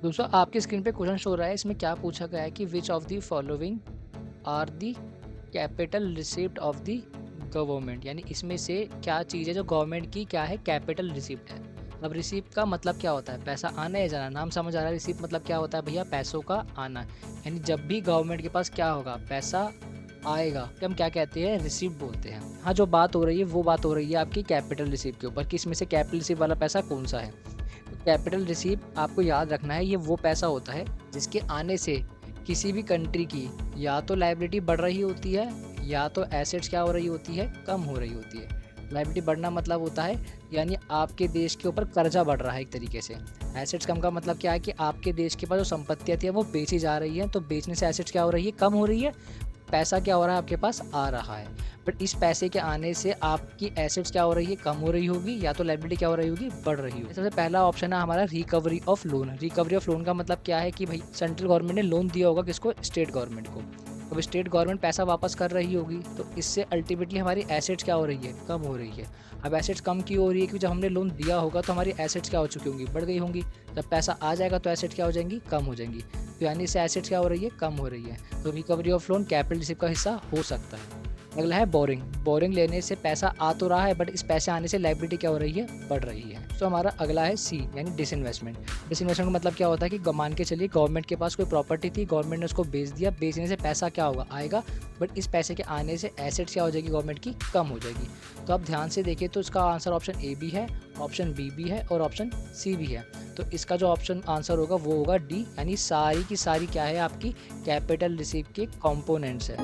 दोस्तों आपकी स्क्रीन पे क्वेश्चन शो रहा है। इसमें क्या पूछा गया है कि which of the following are the capital receipt of the government, यानी इसमें से क्या चीज़ है जो गवर्नमेंट की क्या है, कैपिटल रिसिप्ट है। अब रिसिप्ट का मतलब क्या होता है, पैसा आना या जाना। नाम समझ आ रहा है। रिसिप्ट मतलब क्या होता है भैया, पैसों का आना। यानी जब भी गवर्नमेंट के पास क्या होगा, पैसा आएगा, तो हम क्या कहते हैं, रिसिप्ट बोलते हैं। हाँ, जो बात हो रही है वो बात हो रही है आपकी कैपिटल रिसिप्ट के ऊपर कि इसमें से कैपिटल रिसिप्ट वाला पैसा कौन सा है। कैपिटल रिसीप्ट आपको याद रखना है, ये वो पैसा होता है जिसके आने से किसी भी कंट्री की या तो लायबिलिटी बढ़ रही होती है या तो एसेट्स क्या हो रही होती है, कम हो रही होती है। लायबिलिटी बढ़ना मतलब होता है यानी आपके देश के ऊपर कर्जा बढ़ रहा है एक तरीके से। एसेट्स कम का मतलब क्या है कि आपके देश के पास जो संपत्तियाँ थी वो बेची जा रही है, तो बेचने से एसेट्स क्या हो रही है, कम हो रही है। पैसा क्या हो रहा है, आपके पास आ रहा है। बट इस पैसे के आने से आपकी एसेट्स क्या हो रही है, कम हो रही होगी, या तो लायबिलिटी क्या हो रही होगी, बढ़ रही होगी। सबसे पहला ऑप्शन है हमारा recovery of loan. Recovery of loan का मतलब क्या है कि भाई सेंट्रल गवर्नमेंट ने लोन दिया होगा किसको, स्टेट गवर्नमेंट को। अब स्टेट गवर्नमेंट पैसा वापस कर रही होगी, तो इससे अल्टीमेटली हमारी एसेट्स क्या हो रही है, कम हो रही है। अब एसेट्स कम क्यों हो रही है, क्योंकि जब हमने लोन दिया होगा तो हमारी एसेट्स क्या हो चुकी होंगी, बढ़ गई होंगी। जब पैसा आ जाएगा तो एसेट्स क्या हो जाएंगी, कम हो जाएंगी। तो यानी इससे एसेट्स क्या हो रही है, कम हो रही है। तो recovery of loan capital receipt का हिस्सा हो सकता है। अगला है बोरिंग। बोरिंग लेने से पैसा आ तो रहा है बट इस पैसे आने से लायबिलिटी क्या हो रही है, बढ़ रही है। तो हमारा अगला है सी, यानी डिसइन्वेस्टमेंट। डिसइन्वेस्टमेंट का मतलब क्या होता है कि मान के चलिए गवर्नमेंट के पास कोई प्रॉपर्टी थी, गवर्नमेंट ने उसको बेच दिया, बेचने से पैसा क्या होगा, आएगा। बट इस पैसे के आने से एसेट्स क्या हो जाएगी, गवर्नमेंट की कम हो जाएगी। तो आप ध्यान से देखिए तो इसका आंसर ऑप्शन ए भी है, ऑप्शन बी भी है और ऑप्शन सी भी है। तो इसका जो ऑप्शन आंसर होगा वो होगा डी, यानी सारी की सारी क्या है, आपकी कैपिटल रिसीव के कंपोनेंट्स है।